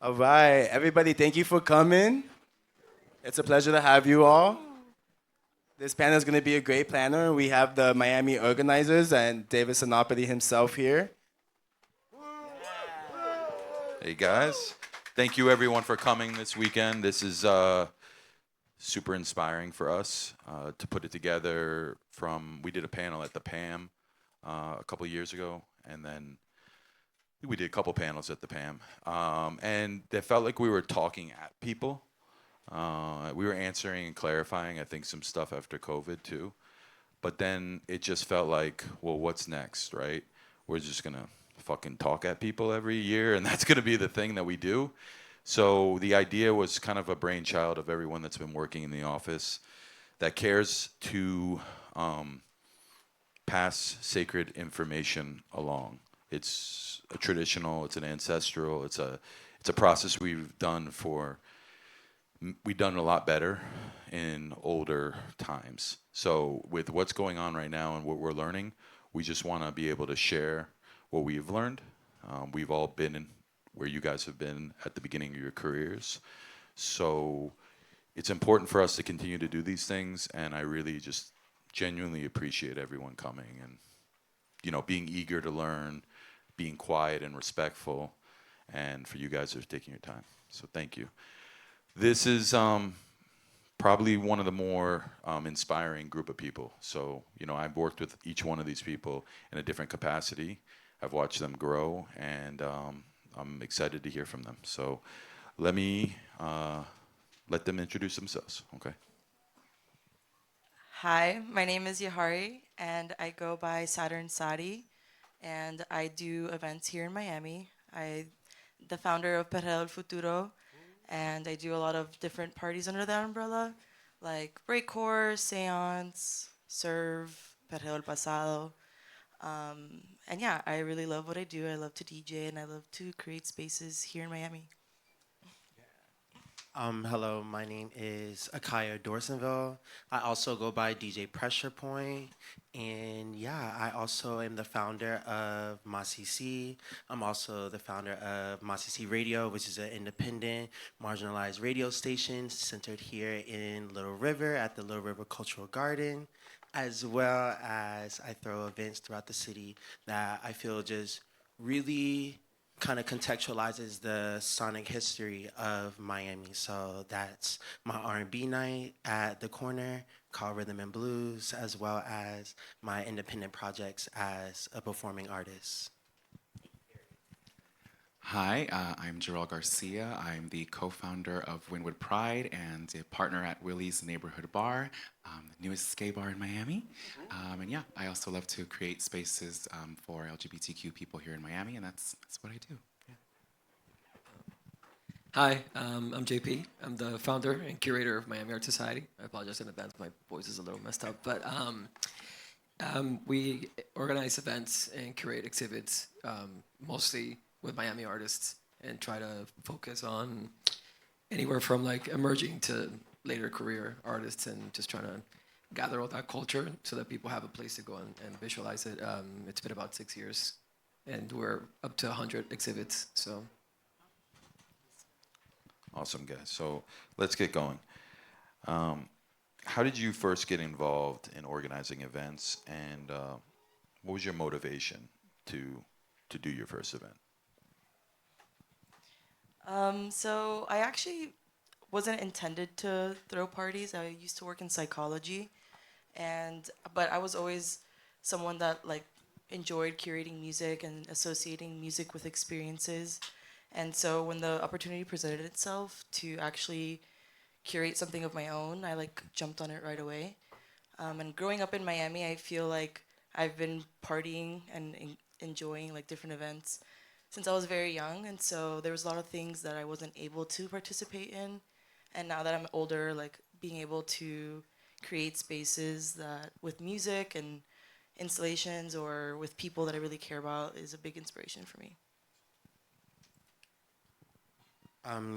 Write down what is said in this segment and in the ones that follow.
All right, everybody, thank you for coming. It's a pleasure to have you all. This panel is going to be a great planner. We have the Miami organizers and David Sinopoli himself here. Hey guys, thank you everyone for coming this weekend. This is super inspiring for us to put it together. We did a panel at the PAM a couple years ago, and then we did a couple panels at the PAM, and it felt like we were talking at people. We were answering and clarifying, I think, some stuff after COVID too. But then it just felt like, well, what's next, right? We're just gonna fucking talk at people every year, and that's gonna be the thing that we do. So the idea was kind of a brainchild of everyone that's been working in the office that cares to pass sacred information along. It's a traditional, it's an ancestral, it's a process we've done a lot better in older times. So with what's going on right now and what we're learning, we just want to be able to share what we've learned. We've all been in where you guys have been at the beginning of your careers. So it's important for us to continue to do these things, and I really just genuinely appreciate everyone coming and, being eager to learn, being quiet and respectful, and for you guys that are taking your time. So thank you. This is probably one of the more inspiring group of people. So, I've worked with each one of these people in a different capacity. I've watched them grow, and I'm excited to hear from them. So let me let them introduce themselves, okay? Hi, my name is Yahari, and I go by Saturn Sadi, and I do events here in Miami. I'm the founder of Perreo El Futuro, and I do a lot of different parties under that umbrella, like breakcore, seance, serve, Perreo El Pasado. And yeah, I really love what I do. I love to DJ, and I love to create spaces here in Miami. Hello, my name is Akia Dorsainvil. I also go by DJ Pressure Point. And yeah, I also am the founder of Masisi. I'm also the founder of Masisi Radio, which is an independent, marginalized radio station centered here in Little River at the Little River Cultural Garden, as well as I throw events throughout the city that I feel just really kind of contextualizes the sonic history of Miami. So that's my R&B night at the corner called Rhythm and Blues, as well as my independent projects as a performing artist. Hi, I'm Jarrell Garcia. I'm the co-founder of Wynwood Pride and a partner at Willie's Neighborhood Bar, the newest gay bar in Miami. And yeah, I also love to create spaces for LGBTQ people here in Miami, and that's what I do. Yeah. Hi, I'm JP. I'm the founder and curator of Miami Art Society. I apologize in advance, my voice is a little messed up, but we organize events and curate exhibits, mostly with Miami artists, and try to focus on anywhere from like emerging to later career artists, and just trying to gather all that culture so that people have a place to go and visualize it. It's been about 6 years, and we're up to 100 exhibits. So Awesome, guys. So let's get going. How did you first get involved in organizing events, and what was your motivation to do your first event? So I actually wasn't intended to throw parties. I used to work in psychology, but I was always someone that like enjoyed curating music and associating music with experiences. And so when the opportunity presented itself to actually curate something of my own, I like jumped on it right away. And growing up in Miami, I feel like I've been partying and enjoying like different events since I was very young, and so there was a lot of things that I wasn't able to participate in. And now that I'm older, like being able to create spaces that with music and installations or with people that I really care about is a big inspiration for me.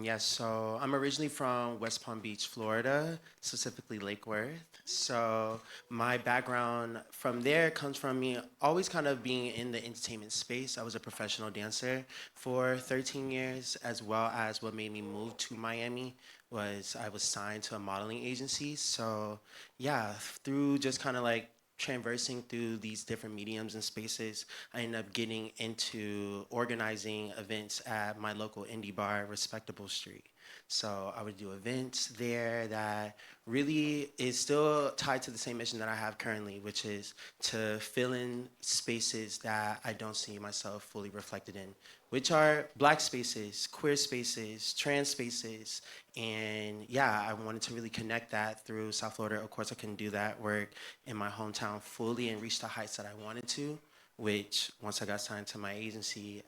Yes, so I'm originally from West Palm Beach, Florida, specifically Lake Worth. So my background from there comes from me always kind of being in the entertainment space. I was a professional dancer for 13 years, as well as what made me move to Miami was I was signed to a modeling agency. So yeah, through just kind of like traversing through these different mediums and spaces, I ended up getting into organizing events at my local indie bar, Respectable Street. So I would do events there that really is still tied to the same mission that I have currently, which is to fill in spaces that I don't see myself fully reflected in, which are Black spaces, queer spaces, trans spaces. And yeah, I wanted to really connect that through South Florida. Of course, I couldn't do that work in my hometown fully and reach the heights that I wanted to, which once I got signed to my agency,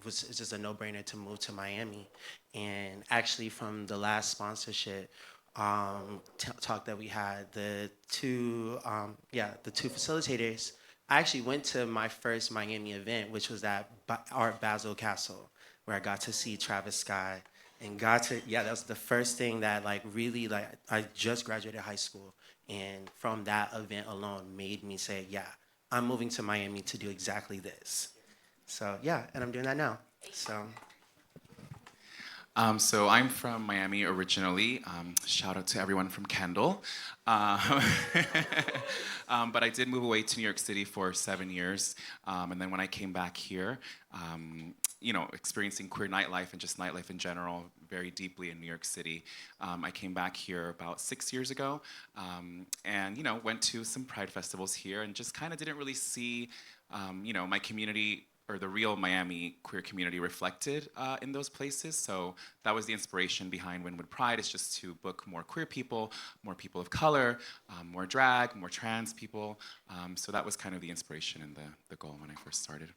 it's just a no-brainer to move to Miami. And actually from the last sponsorship talk that we had, the two facilitators, I actually went to my first Miami event, which was at Art Basel Castle, where I got to see Travis Scott and that was the first thing that like really like I just graduated high school, and from that event alone made me say, yeah, I'm moving to Miami to do exactly this. So yeah, and I'm doing that now. So So I'm from Miami originally. Shout out to everyone from Kendall. Uh, but I did move away to New York City for 7 years. And then when I came back here, experiencing queer nightlife and just nightlife in general very deeply in New York City, I came back here about 6 years ago, and went to some Pride festivals here and just kind of didn't really see, my community or the real Miami queer community reflected in those places. So that was the inspiration behind Wynwood Pride, is just to book more queer people, more people of color, more drag, more trans people. So that was kind of the inspiration and the goal when I first started.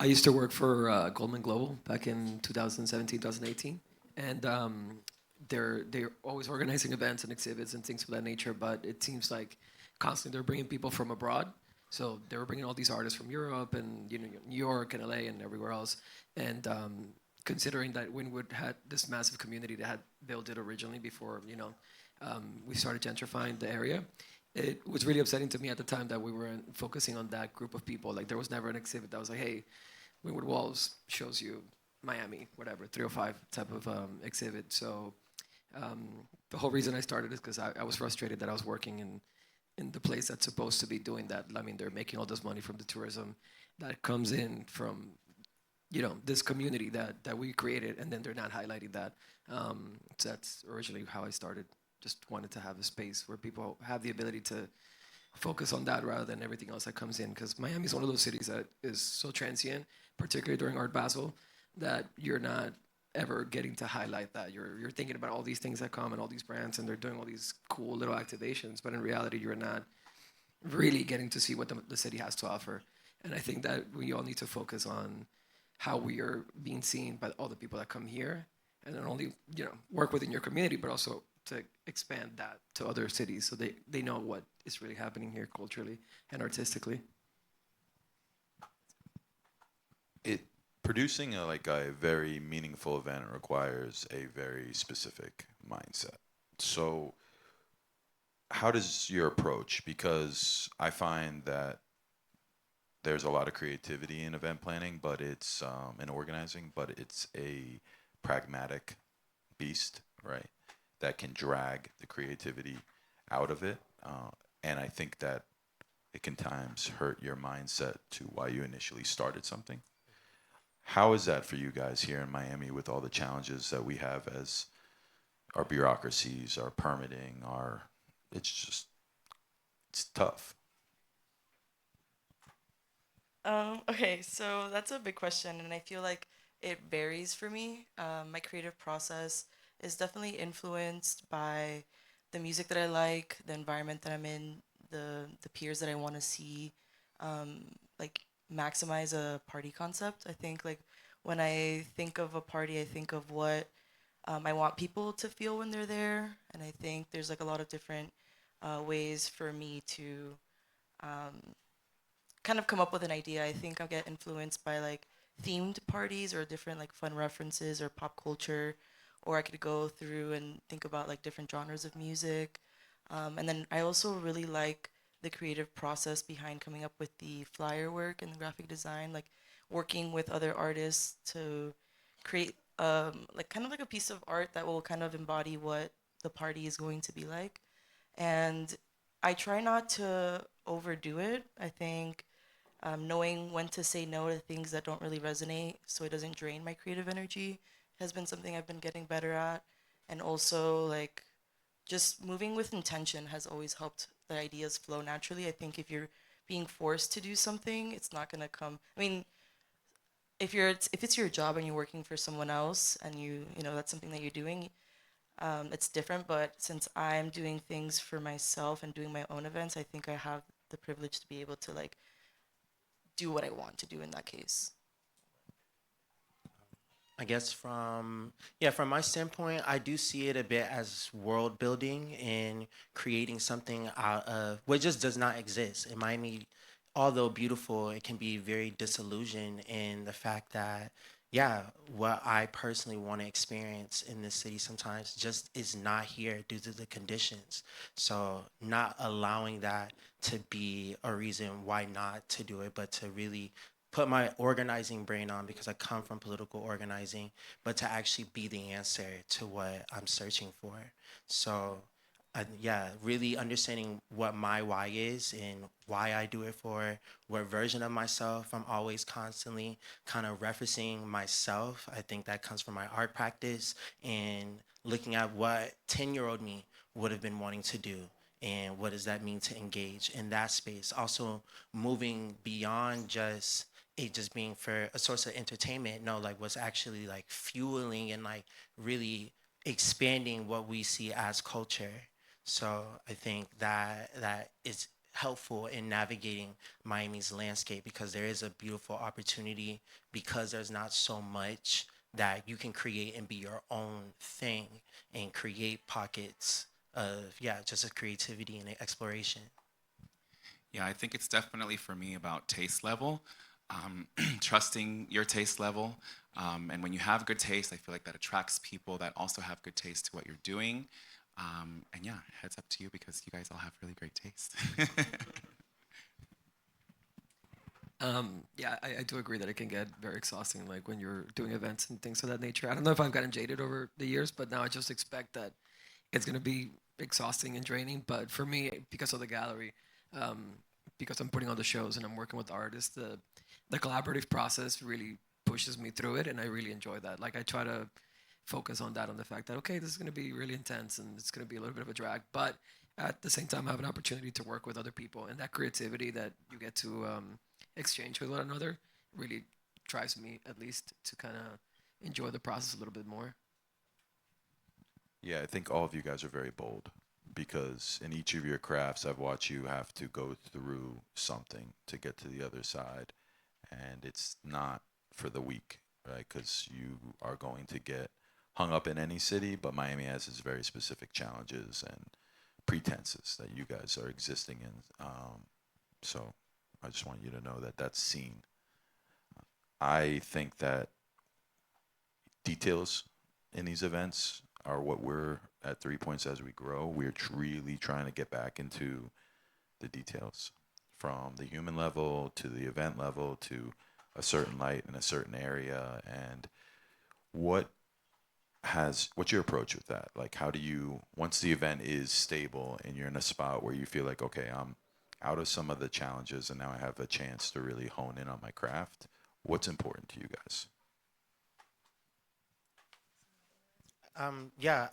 I used to work for Goldman Global back in 2017, 2018, and they're always organizing events and exhibits and things of that nature. But it seems like constantly they're bringing people from abroad. So they were bringing all these artists from Europe and New York and LA and everywhere else. And considering that Wynwood had this massive community that had built it originally before we started gentrifying the area, it was really upsetting to me at the time that we weren't focusing on that group of people. Like there was never an exhibit that was like, hey, Wynwood Walls shows you Miami, whatever, 305 type of exhibit. So the whole reason I started is because I was frustrated that I was working in the place that's supposed to be doing that. I mean, they're making all this money from the tourism that comes in from, this community that we created, and then they're not highlighting that. So that's originally how I started. Just wanted to have a space where people have the ability to focus on that rather than everything else that comes in. Because Miami is one of those cities that is so transient, particularly during Art Basel, that you're not ever getting to highlight that. You're thinking about all these things that come and all these brands, and they're doing all these cool little activations, but in reality, you're not really getting to see what the city has to offer. And I think that we all need to focus on how we are being seen by all the people that come here, and not only work within your community, but also to expand that to other cities so they know what is really happening here culturally and artistically. Producing a very meaningful event requires a very specific mindset. So how does your approach? Because I find that there's a lot of creativity in event planning, but it's in organizing, but it's a pragmatic beast, right? That can drag the creativity out of it. And I think that it can times hurt your mindset to why you initially started something. How is that for you guys here in Miami with all the challenges that we have as our bureaucracies, our permitting, it's tough. Okay, so that's a big question, and I feel like it varies for me. My creative process is definitely influenced by the music that I like, the environment that I'm in, the peers that I want to see, like maximize a party concept. I think like when I think of a party, I think of what I want people to feel when they're there, and I think there's like a lot of different ways for me to kind of come up with an idea, I think I'll get influenced by like themed parties or different like fun references or pop culture, or I could go through and think about like different genres of music. And then I also really like the creative process behind coming up with the flyer work and the graphic design, like working with other artists to create like kind of like a piece of art that will kind of embody what the party is going to be like. And I try not to overdo it. I think knowing when to say no to things that don't really resonate so it doesn't drain my creative energy has been something I've been getting better at. And also, like, just moving with intention has always helped the ideas flow naturally. I think if you're being forced to do something, it's not going to come. I mean, if it's your job and you're working for someone else and you know that's something that you're doing, it's different. But since I'm doing things for myself and doing my own events, I think I have the privilege to be able to like do what I want to do in that case. I guess from my standpoint, I do see it a bit as world building and creating something out of what just does not exist. In Miami, although beautiful, it can be very disillusioned in the fact that, yeah, what I personally want to experience in this city sometimes just is not here due to the conditions. So not allowing that to be a reason why not to do it, but to really put my organizing brain on because I come from political organizing, but to actually be the answer to what I'm searching for. So, yeah, really understanding what my why is and why I do it for, what version of myself I'm always constantly kind of referencing myself. I think that comes from my art practice and looking at what 10-year-old me would have been wanting to do and what does that mean to engage in that space. Also moving beyond just it just being for a source of entertainment. No, like what's actually like fueling and like really expanding what we see as culture. So I think that is helpful in navigating Miami's landscape because there is a beautiful opportunity because there's not so much that you can create and be your own thing and create pockets of just a creativity and exploration. Yeah, I think it's definitely for me about taste level, trusting your taste level. And when you have good taste, I feel like that attracts people that also have good taste to what you're doing. And yeah, heads up to you because you guys all have really great taste. Yeah, I do agree that it can get very exhausting, like when you're doing events and things of that nature. I don't know if I've gotten jaded over the years, but now I just expect that it's gonna be exhausting and draining. But for me, because of the gallery, um, because I'm putting on the shows and I'm working with artists, the collaborative process really pushes me through it, and I really enjoy that. Like I try to focus on that, on the fact that okay, this is gonna be really intense and it's gonna be a little bit of a drag, but at the same time, I have an opportunity to work with other people, and that creativity that you get to exchange with one another really drives me, at least, to kind of enjoy the process a little bit more. Yeah, I think all of you guys are very bold because in each of your crafts, I've watched you have to go through something to get to the other side. And it's not for the weak, right? Because you are going to get hung up in any city, but Miami has its very specific challenges and pretenses that you guys are existing in. So I just want you to know that that's seen. I think that details in these events are what we're at 3 Points as we grow. We're really trying to get back into the details from the human level to the event level to a certain light in a certain area. And what's your approach with that? Like, how do you, once the event is stable and you're in a spot where you feel like, okay, I'm out of some of the challenges and now I have a chance to really hone in on my craft, what's important to you guys?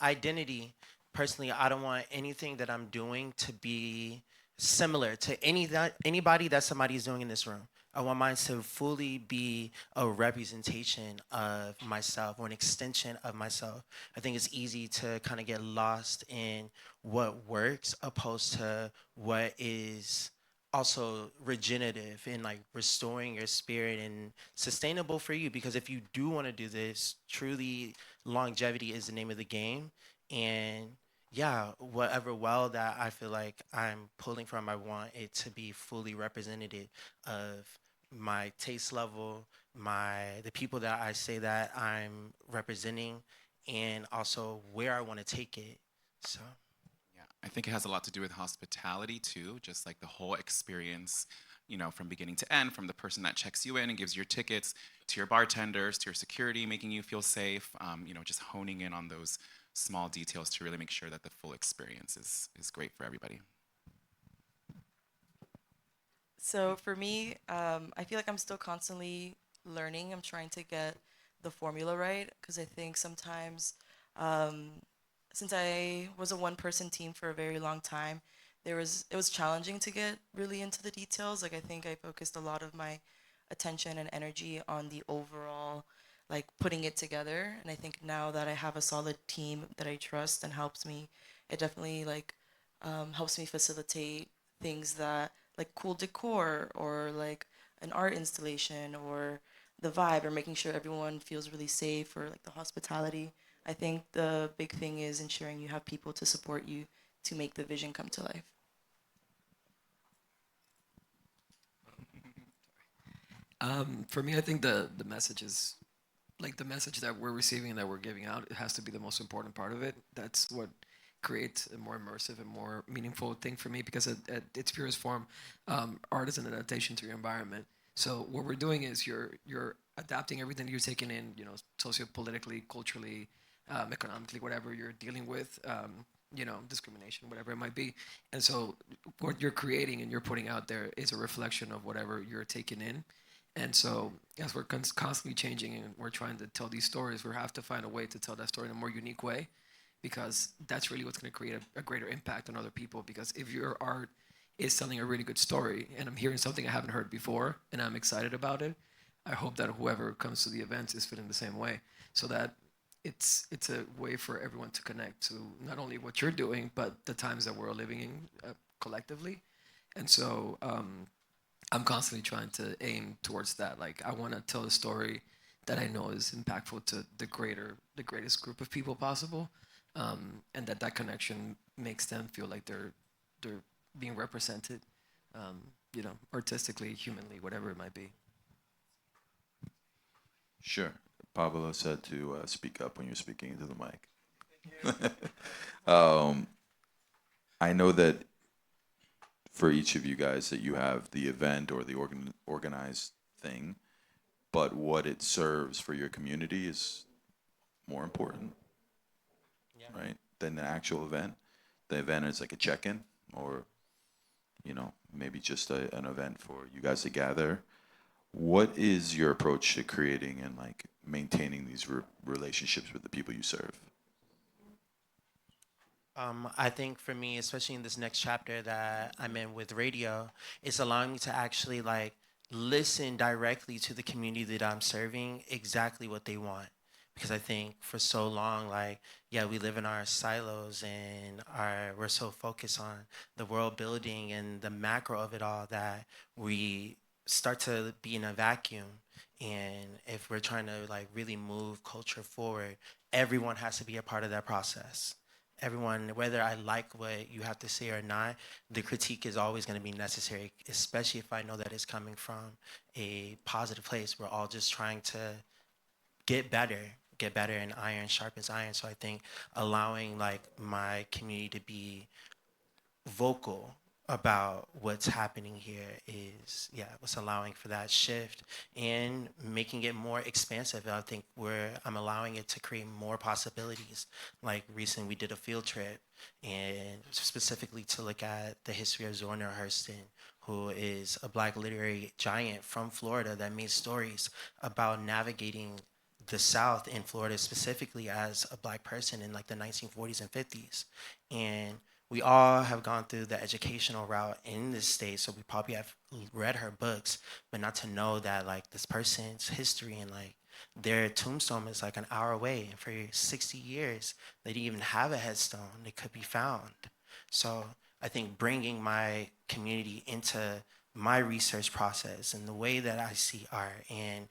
Identity. Personally, I don't want anything that I'm doing to be similar to anybody that somebody's doing in this room. I want mine to fully be a representation of myself or an extension of myself. I think it's easy to kind of get lost in what works opposed to what is also regenerative and like restoring your spirit and sustainable for you, because if you do want to do this truly, longevity is the name of the game. And yeah, whatever well that I feel like I'm pulling from, I want it to be fully representative of my taste level, the people that I say that I'm representing, and also where I want to take it. So. Yeah, I think it has a lot to do with hospitality too, just like the whole experience, from beginning to end, from the person that checks you in and gives you your tickets to your bartenders, to your security, making you feel safe, just honing in on those small details to really make sure that the full experience is great for everybody. So for me, I feel like I'm still constantly learning. I'm trying to get the formula right because I think sometimes, um, since I was a one-person team for a very long time, it was challenging to get really into the details. Like I think I focused a lot of my attention and energy on the overall, like putting it together. And I think now that I have a solid team that I trust and helps me, it definitely helps me facilitate things that like cool decor or like an art installation or the vibe or making sure everyone feels really safe or like the hospitality. I think the big thing is ensuring you have people to support you to make the vision come to life. For me, I think the message is like the message that we're receiving and that we're giving out. It has to be the most important part of it. That's what creates a more immersive and more meaningful thing for me because at its purest form, art is an adaptation to your environment. So what we're doing is you're adapting everything you're taking in, socio-politically, culturally, economically, whatever you're dealing with, discrimination, whatever it might be. And so what you're creating and you're putting out there is a reflection of whatever you're taking in. And so, as we're constantly changing and we're trying to tell these stories, we have to find a way to tell that story in a more unique way because that's really what's going to create a greater impact on other people. Because if your art is telling a really good story and I'm hearing something I haven't heard before and I'm excited about it, I hope that whoever comes to the event is feeling the same way so that it's a way for everyone to connect to not only what you're doing, but the times that we're living in collectively. And so, I'm constantly trying to aim towards that. Like I want to tell a story that I know is impactful to the greatest group of people possible, and that connection makes them feel like they're being represented, artistically, humanly, whatever it might be. Sure. Pablo said to speak up when you're speaking into the mic. I know that for each of you guys that you have the event or the organized thing, but what it serves for your community is more important, Yeah. right, than the actual event. The event is like a check-in or, maybe just an event for you guys to gather. What is your approach to creating and like maintaining these relationships with the people you serve? I think for me, especially in this next chapter that I'm in with radio, it's allowing me to actually like listen directly to the community that I'm serving exactly what they want. Because I think for so long, like, yeah, we live in our silos and we're so focused on the world building and the macro of it all that we start to be in a vacuum. And if we're trying to like really move culture forward, everyone has to be a part of that process. Everyone, whether I like what you have to say or not, the critique is always going to be necessary, especially if I know that it's coming from a positive place. We're all just trying to get better, and iron sharpens iron. So I think allowing like my community to be vocal about what's happening here is what's allowing for that shift and making it more expansive. I think I'm allowing it to create more possibilities. Like recently we did a field trip and specifically to look at the history of Zora Neale Hurston, who is a Black literary giant from Florida that made stories about navigating the South in Florida specifically as a Black person in like the 1940s and 50s. And we all have gone through the educational route in this state, so we probably have read her books, but not to know that like this person's history and like their tombstone is like an hour away, and for 60 years they didn't even have a headstone that could be found. So I think bringing my community into my research process and the way that I see art and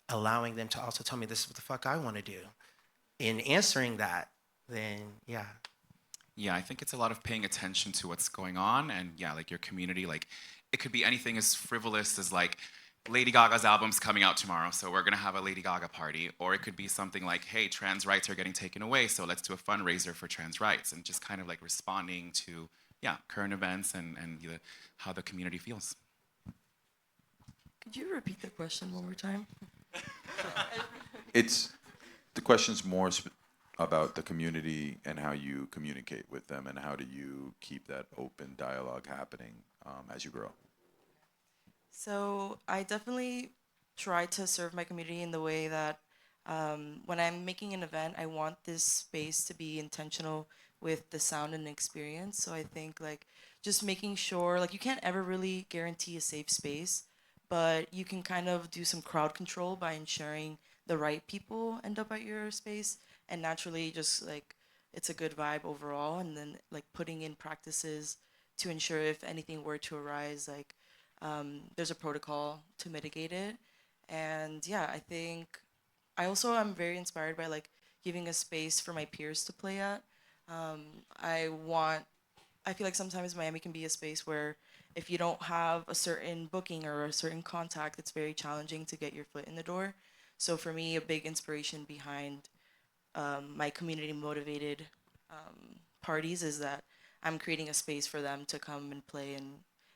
allowing them to also tell me this is what the fuck I want to do, in answering that, then yeah. Yeah, I think it's a lot of paying attention to what's going on, and yeah, like your community, like it could be anything as frivolous as like Lady Gaga's album's coming out tomorrow, so we're gonna have a Lady Gaga party, or it could be something like, hey, trans rights are getting taken away, so let's do a fundraiser for trans rights, and just kind of like responding to yeah current events and how the community feels. Could you repeat the question one more time? It's the question's more about the community and how you communicate with them, and how do you keep that open dialogue happening as you grow. So I definitely try to serve my community in the way that when I'm making an event, I want this space to be intentional with the sound and experience. So I think like just making sure like you can't ever really guarantee a safe space, but you can kind of do some crowd control by ensuring the right people end up at your space, and naturally just like it's a good vibe overall, and then like putting in practices to ensure if anything were to arise, like there's a protocol to mitigate it. And yeah, I think I also am very inspired by like giving a space for my peers to play at. Um, I want, I feel like sometimes Miami can be a space where if you don't have a certain booking or a certain contact, it's very challenging to get your foot in the door. So for me, a big inspiration behind my community motivated parties is that I'm creating a space for them to come and play and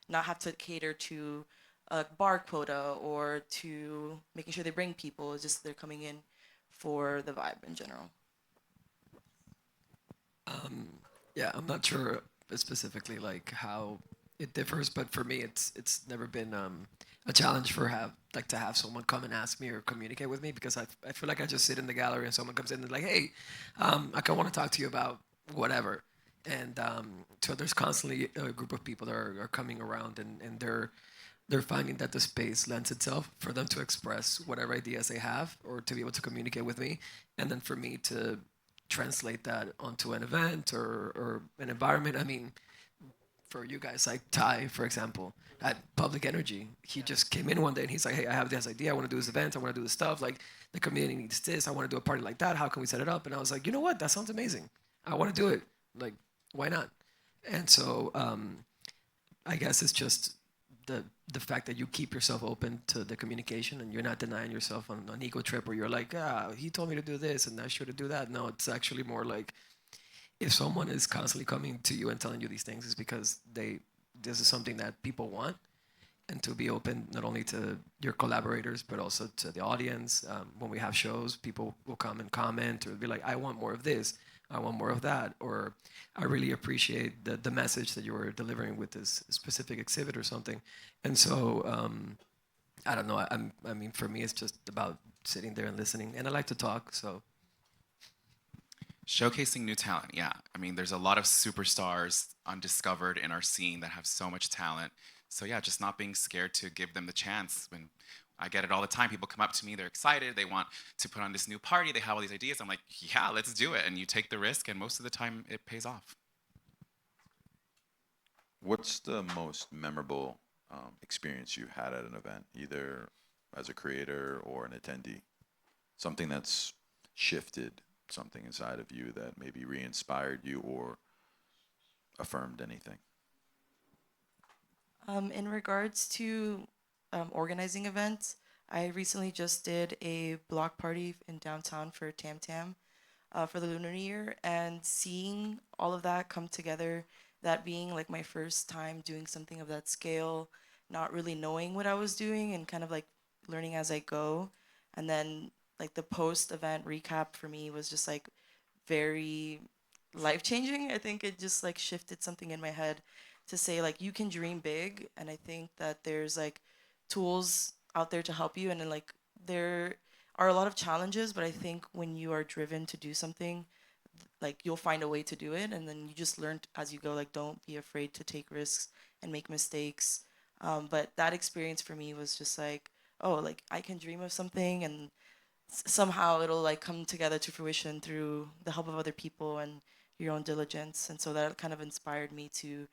not have to cater to a bar quota or to making sure they bring people. It's just they're coming in for the vibe in general. Yeah, I'm not sure specifically like how it differs, but for me, it's never been a challenge for have like to have someone come and ask me or communicate with me, because I feel like I just sit in the gallery and someone comes in and like, hey, I want to talk to you about whatever, and so there's constantly a group of people that are coming around, and they're finding that the space lends itself for them to express whatever ideas they have or to be able to communicate with me, and then for me to translate that onto an event or an environment. I mean, for you guys, like Ty, for example, at Public Energy, he just came in one day and he's like, hey, I have this idea. I want to do this event. I want to do this stuff. Like, the community needs this. I want to do a party like that. How can we set it up? And I was like, you know what? That sounds amazing. I want to do it. Like, why not? And so I guess it's just the fact that you keep yourself open to the communication and you're not denying yourself on an ego trip where you're like, he told me to do this and I should do that. No, it's actually more like if someone is constantly coming to you and telling you these things, it's because this is something that people want, and to be open not only to your collaborators but also to the audience. When we have shows, people will come and comment or be like, I want more of this, I want more of that, or I really appreciate the message that you were delivering with this specific exhibit or something. And so I don't know. I mean, for me, it's just about sitting there and listening, and I like to talk. So Showcasing new talent, yeah. I mean, there's a lot of superstars undiscovered in our scene that have so much talent. So yeah, just not being scared to give them the chance. When I get it all the time, people come up to me, they're excited, they want to put on this new party, they have all these ideas. I'm like, yeah, let's do it. And you take the risk, and most of the time it pays off. What's the most memorable experience you had at an event, either as a creator or an attendee? Something that's shifted something inside of you that maybe re-inspired you or affirmed anything? In regards to organizing events, I recently just did a block party in downtown for Tam Tam for the Lunar New Year, and seeing all of that come together, that being like my first time doing something of that scale, not really knowing what I was doing and kind of like learning as I go. And then like the post event recap for me was just like very life changing. I think it just like shifted something in my head to say like you can dream big, and I think that there's like tools out there to help you, and then like there are a lot of challenges, but I think when you are driven to do something, like you'll find a way to do it, and then you just learn as you go, like don't be afraid to take risks and make mistakes. But that experience for me was just like, oh, like I can dream of something, and somehow it'll like come together to fruition through the help of other people and your own diligence. And so that kind of inspired me to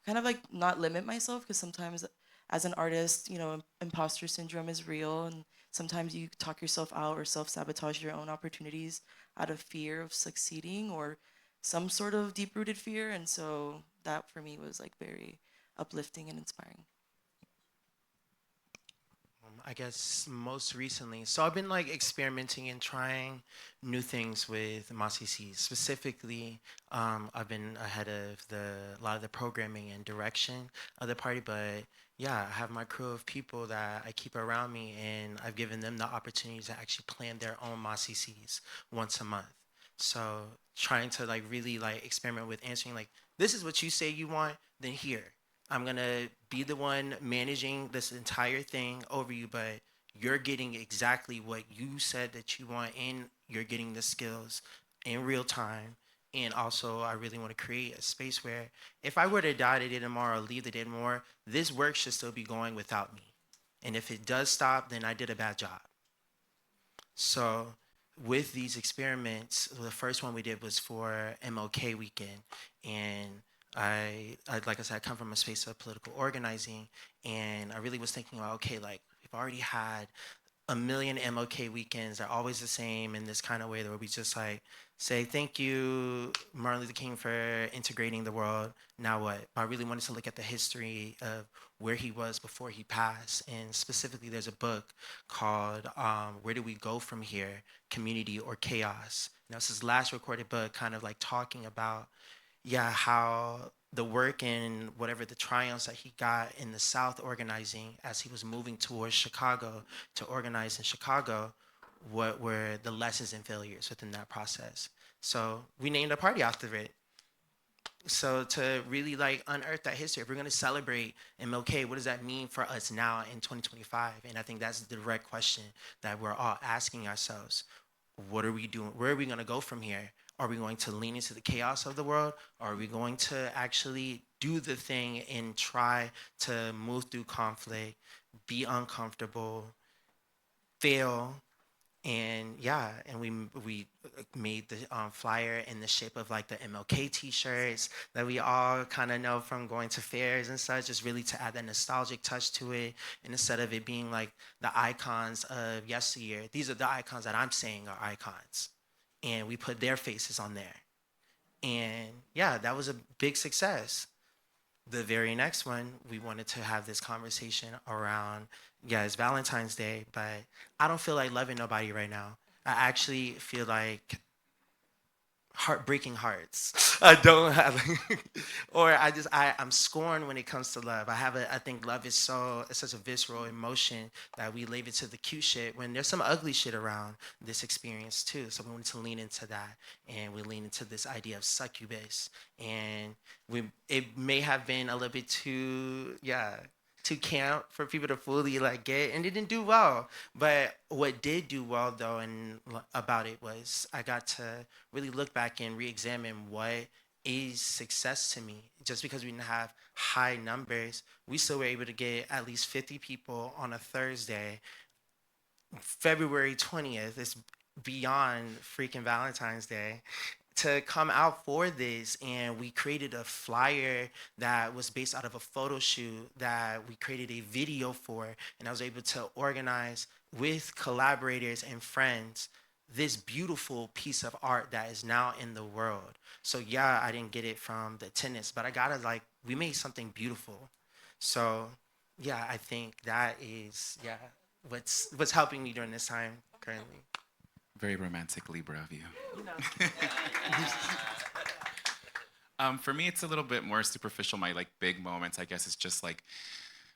kind of like not limit myself, because sometimes as an artist, you know, imposter syndrome is real, and sometimes you talk yourself out or self-sabotage your own opportunities out of fear of succeeding or some sort of deep-rooted fear, and so that for me was like very uplifting and inspiring. I guess most recently, so I've been like experimenting and trying new things with Masisi. Specifically, I've been ahead of a lot of the programming and direction of the party, but yeah, I have my crew of people that I keep around me, and I've given them the opportunity to actually plan their own Masisis once a month. So trying to like really like experiment with answering like, this is what you say you want, then here. I'm gonna be the one managing this entire thing over you, but you're getting exactly what you said that you want, and you're getting the skills in real time. And also, I really want to create a space where if I were to die the day tomorrow or leave the day tomorrow, this work should still be going without me. And if it does stop, then I did a bad job. So with these experiments, the first one we did was for MLK weekend, and I like I said, I come from a space of political organizing, and I really was thinking about, okay, like we've already had a million MLK weekends. They're always the same in this kind of way, where we just like say thank you, Martin Luther King, for integrating the world. Now what? I really wanted to look at the history of where he was before he passed, and specifically, there's a book called "Where Do We Go From Here? Community or Chaos." Now, it's his last recorded book, kind of like talking about how the work and whatever the triumphs that he got in the South organizing as he was moving towards Chicago to organize in Chicago, what were the lessons and failures within that process. So we named a party after it. So to really like unearth that history, if we're gonna celebrate MLK, what does that mean for us now in 2025? And I think that's the direct question that we're all asking ourselves. What are we doing? Where are we gonna go from here? Are we going to lean into the chaos of the world? Or are we going to actually do the thing and try to move through conflict, be uncomfortable, fail, and we made the flyer in the shape of like the MLK T-shirts that we all kind of know from going to fairs and such, just really to add that nostalgic touch to it. And instead of it being like the icons of yesteryear, these are the icons that I'm saying are icons. And we put their faces on there. And yeah, that was a big success. The very next one, we wanted to have this conversation around, it's Valentine's Day, but I don't feel like loving nobody right now. I actually feel like heartbreaking hearts. I don't have, or I'm scorned when it comes to love. I think love is it's such a visceral emotion that we leave it to the cute shit when there's some ugly shit around this experience too. So we wanted to lean into that, and we lean into this idea of succubus. And it may have been a little bit too camp for people to fully like get, and it didn't do well. But what did do well though, and about it was I got to really look back and re-examine what is success to me. Just because we didn't have high numbers, we still were able to get at least 50 people on a Thursday, February 20th. It's beyond freaking Valentine's Day, to come out for this. And we created a flyer that was based out of a photo shoot that we created a video for, and I was able to organize with collaborators and friends this beautiful piece of art that is now in the world. So I didn't get it from the attendance, but I got it, like, we made something beautiful. So I think that is what's helping me during this time currently. Very romantic Libra of you. For me, it's a little bit more superficial. My like big moments, I guess, is just like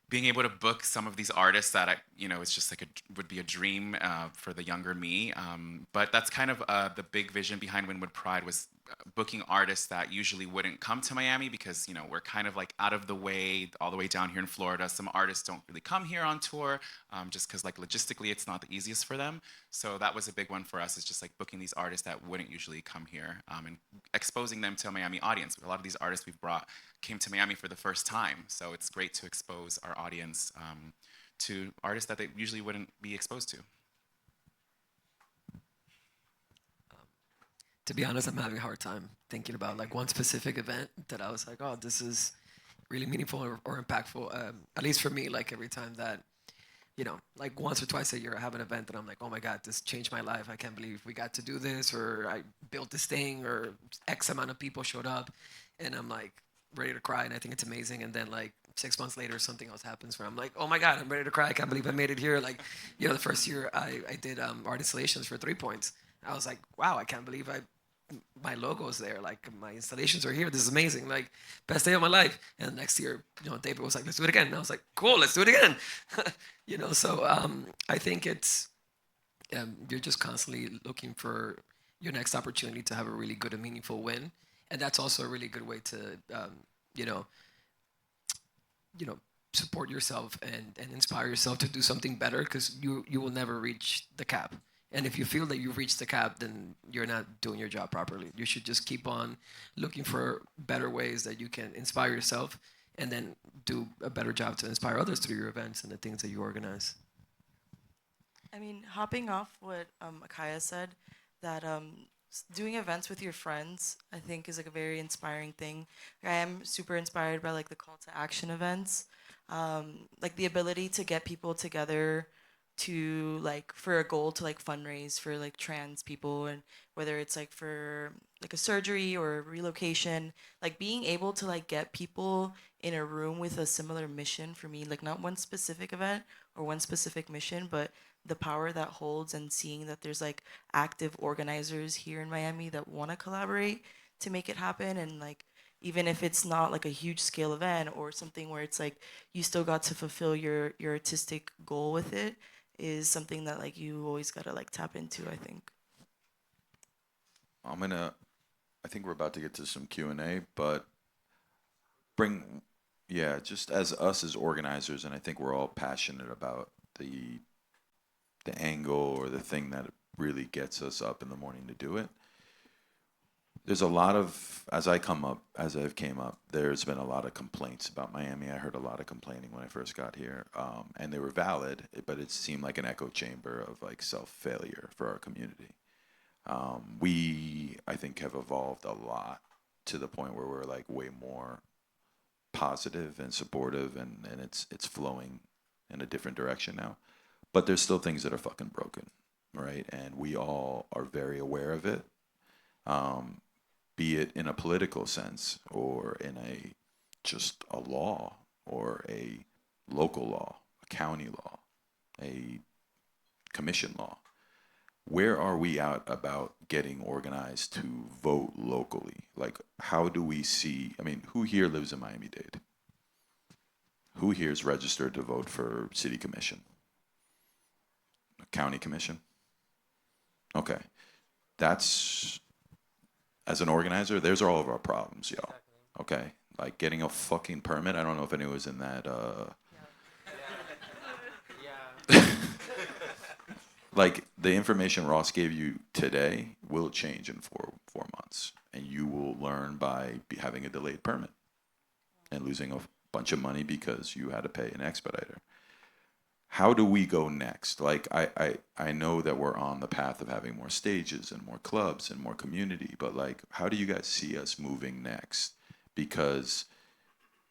being able to book some of these artists that it's just like would be a dream for the younger me. But that's kind of the big vision behind Wynwood Pride, was booking artists that usually wouldn't come to Miami because we're kind of like out of the way, all the way down here in Florida. Some artists don't really come here on tour just because like logistically it's not the easiest for them. So that was a big one for us, is just like booking these artists that wouldn't usually come here and exposing them to a Miami audience. A lot of these artists we've brought came to Miami for the first time, so it's great to expose our audience to artists that they usually wouldn't be exposed to. To be honest, I'm having a hard time thinking about like one specific event that I was like, oh, this is really meaningful or impactful. At least for me, like every time that like once or twice a year I have an event and I'm like, oh my God, this changed my life. I can't believe we got to do this, or I built this thing, or X amount of people showed up, and I'm like ready to cry, and I think it's amazing. And then like 6 months later, something else happens where I'm like, oh my God, I'm ready to cry. I can't believe I made it here. Like, the first year I did art installations for 3 Points. I was like, wow, I can't believe my logo's there. Like, my installations are here. This is amazing. Like, best day of my life. And next year, David was like, let's do it again. And I was like, cool, let's do it again. So I think it's, you're just constantly looking for your next opportunity to have a really good and meaningful win. And that's also a really good way to, you know, support yourself and inspire yourself to do something better, because you will never reach the cap. And if you feel that you've reached the cap, then you're not doing your job properly. You should just keep on looking for better ways that you can inspire yourself, and then do a better job to inspire others through your events and the things that you organize. I mean, hopping off what Akia said, that doing events with your friends, I think, is like a very inspiring thing. I am super inspired by like the call to action events, like the ability to get people together to like for a goal to like fundraise for like trans people, and whether it's like for like a surgery or a relocation, like being able to like get people in a room with a similar mission, for me, like not one specific event or one specific mission, but the power that holds, and seeing that there's like active organizers here in Miami that want to collaborate to make it happen. And like, even if it's not like a huge scale event or something where it's like you still got to fulfill your artistic goal with it, is something that like you always gotta like tap into, I think. I think we're about to get to some Q&A, but just as us as organizers, and I think we're all passionate about the angle or the thing that really gets us up in the morning to do it. There's a lot of, as I've came up, there's been a lot of complaints about Miami. I heard a lot of complaining when I first got here, and they were valid, but it seemed like an echo chamber of like self-failure for our community. We, I think, have evolved a lot to the point where we're like way more positive and supportive, and it's flowing in a different direction now. But there's still things that are fucking broken, right? And we all are very aware of it. Be it in a political sense, or in just a law, or a local law, a county law, a commission law. Where are we out about getting organized to vote locally? Like, how do we see, who here lives in Miami-Dade? Who here is registered to vote for city commission? County commission? Okay. That's, as an organizer, there's all of our problems, yo. Okay? Like getting a fucking permit. I don't know if anyone was in that. Like, the information Ross gave you today will change in four months. And you will learn by having a delayed permit and losing a bunch of money because you had to pay an expediter. How do we go next? Like, I know that we're on the path of having more stages and more clubs and more community, but like, how do you guys see us moving next? Because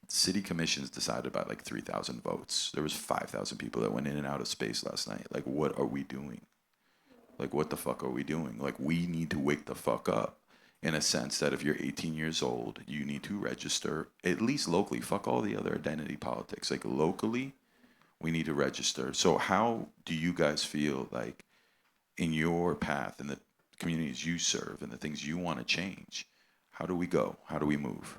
city commissions decided by like 3,000 votes. There was 5,000 people that went in and out of space last night. Like, what are we doing? Like, what the fuck are we doing? Like, we need to wake the fuck up, in a sense that if you're 18 years old, you need to register, at least locally. Fuck all the other identity politics. Like, locally, we need to register. So how do you guys feel like in your path and the communities you serve and the things you want to change, how do we go? How do we move?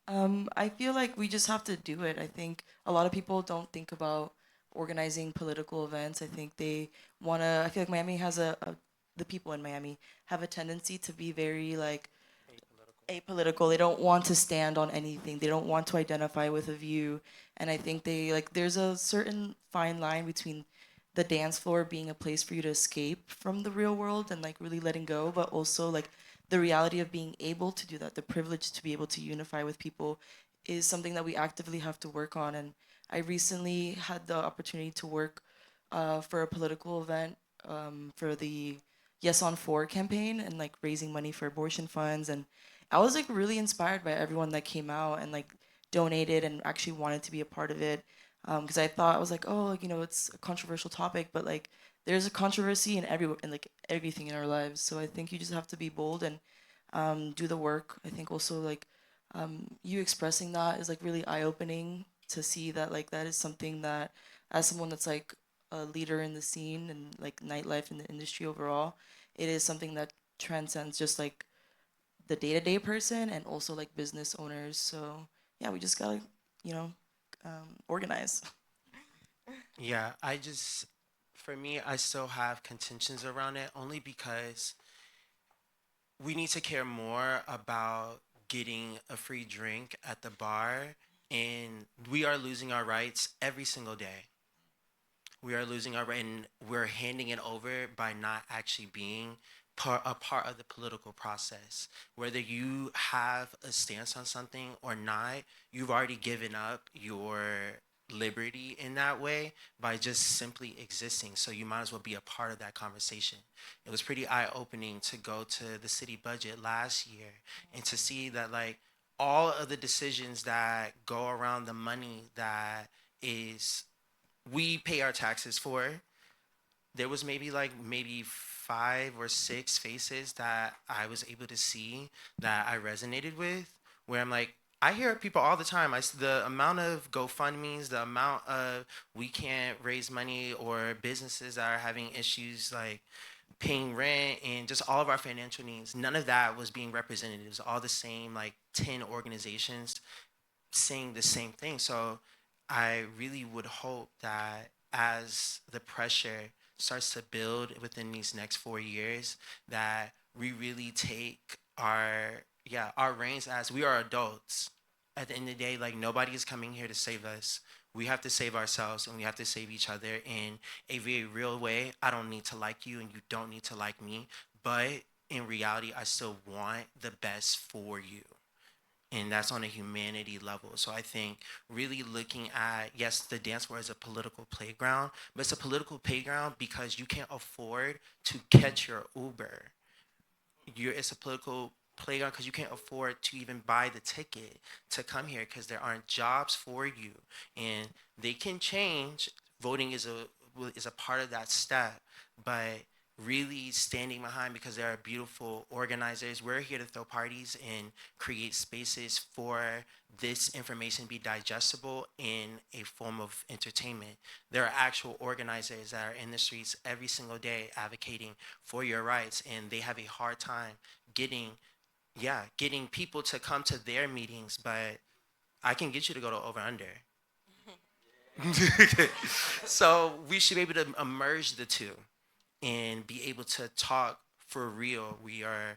I feel like we just have to do it. I think a lot of people don't think about organizing political events. I think they want to, I feel like Miami has the people in Miami have a tendency to be very like apolitical. They don't want to stand on anything. They don't want to identify with a view. And I think there's a certain fine line between the dance floor being a place for you to escape from the real world and like really letting go, but also like the reality of being able to do that, the privilege to be able to unify with people, is something that we actively have to work on. And I recently had the opportunity to work for a political event for the Yes on 4 campaign, and like raising money for abortion funds. And I was like really inspired by everyone that came out and like donated and actually wanted to be a part of it. because I thought I was like, oh, like, it's a controversial topic, but like there's a controversy in like everything in our lives. So I think you just have to be bold and do the work. I think also like you expressing that is like really eye opening to see that like that is something that as someone that's like a leader in the scene and like nightlife in the industry overall, it is something that transcends just like the day to day person and also like business owners. So yeah, we just gotta, you know, organize. Yeah, for me, I still have contentions around it only because we need to care more about getting a free drink at the bar, and we are losing our rights every single day. We are losing our right, and we're handing it over by not actually being a part of the political process. Whether you have a stance on something or not, you've already given up your liberty in that way by just simply existing. So you might as well be a part of that conversation. It was pretty eye-opening to go to the city budget last year and to see that like all of the decisions that go around the money that is we pay our taxes for, there was maybe 5 or 6 faces that I was able to see that I resonated with, where I'm like, I hear people all the time. The amount of GoFundMe's, the amount of we can't raise money, or businesses that are having issues like paying rent and just all of our financial needs. None of that was being represented. It was all the same, like 10 organizations saying the same thing. So I really would hope that as the pressure starts to build within these next 4 years, that we really take our reins, as we are adults. At the end of the day, like, nobody is coming here to save us. We have to save ourselves, and we have to save each other in a very real way. I don't need to like you, and you don't need to like me, but in reality, I still want the best for you. And that's on a humanity level. So I think really looking at, yes, the dance floor is a political playground, but it's a political playground because you can't afford to catch your Uber. It's a political playground because you can't afford to even buy the ticket to come here, because there aren't jobs for you, and they can change. Voting is a part of that step, but really standing behind, because there are beautiful organizers. We're here to throw parties and create spaces for this information to be digestible in a form of entertainment. There are actual organizers that are in the streets every single day advocating for your rights, and they have a hard time getting people to come to their meetings, but I can get you to go to Over Under. So we should be able to merge the two and be able to talk for real. We are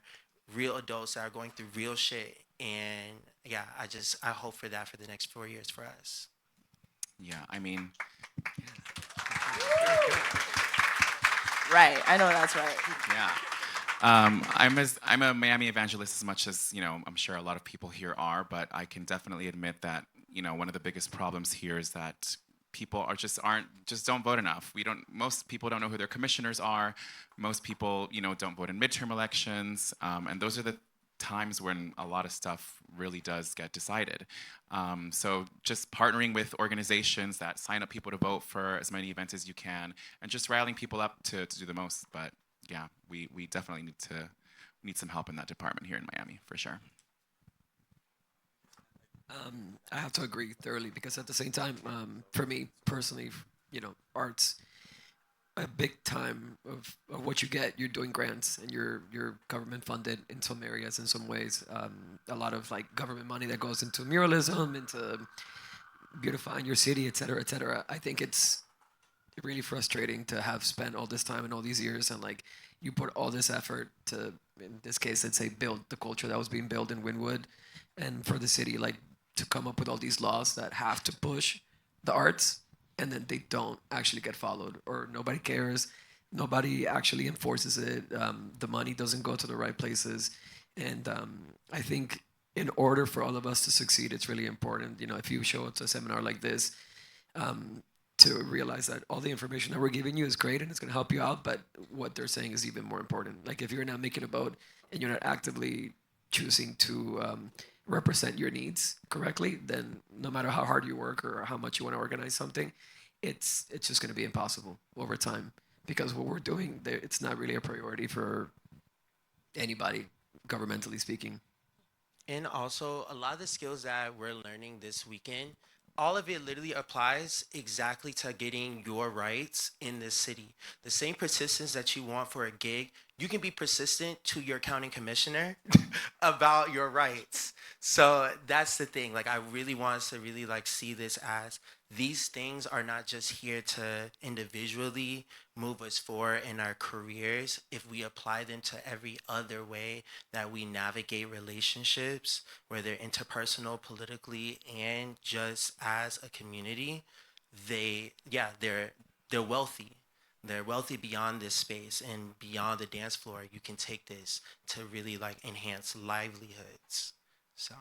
real adults that are going through real shit. And yeah, I hope for that for the next 4 years for us. Yeah, I mean, Right. I know that's right. yeah. I'm a Miami evangelist as much as, I'm sure a lot of people here are, but I can definitely admit that, one of the biggest problems here is that people don't vote enough. Most people don't know who their commissioners are. Most people, don't vote in midterm elections. And those are the times when a lot of stuff really does get decided. So just partnering with organizations that sign up people to vote for as many events as you can, and just rallying people up to do the most. But yeah, we definitely need some help in that department here in Miami, for sure. I have to agree thoroughly, because at the same time, for me personally, arts, a big time of what you get, you're doing grants, and you're government funded in some areas, in some ways. A lot of like government money that goes into muralism, into beautifying your city, et cetera, et cetera. I think it's really frustrating to have spent all this time and all these years, and like you put all this effort to, in this case, let's say, build the culture that was being built in Wynwood, and for the city, like, to come up with all these laws that have to push the arts, and then they don't actually get followed, or nobody cares, nobody actually enforces it. The money doesn't go to the right places, and I think in order for all of us to succeed, it's really important, if you show up to a seminar like this, to realize that all the information that we're giving you is great and it's going to help you out, but what they're saying is even more important. Like, if you're not making a vote and you're not actively choosing to represent your needs correctly, then no matter how hard you work or how much you want to organize something, it's just going to be impossible over time, because what we're doing there, it's not really a priority for anybody, governmentally speaking. And also, a lot of the skills that we're learning this weekend, all of it literally applies exactly to getting your rights in this city. The same persistence that you want for a gig, you can be persistent to your county commissioner about your rights. So that's the thing. Like, I really want us to really like see this as these things are not just here to individually move us forward in our careers. If we apply them to every other way that we navigate relationships, whether interpersonal, politically, and just as a community, they're wealthy. They're wealthy beyond this space and beyond the dance floor. You can take this to really like enhance livelihoods. So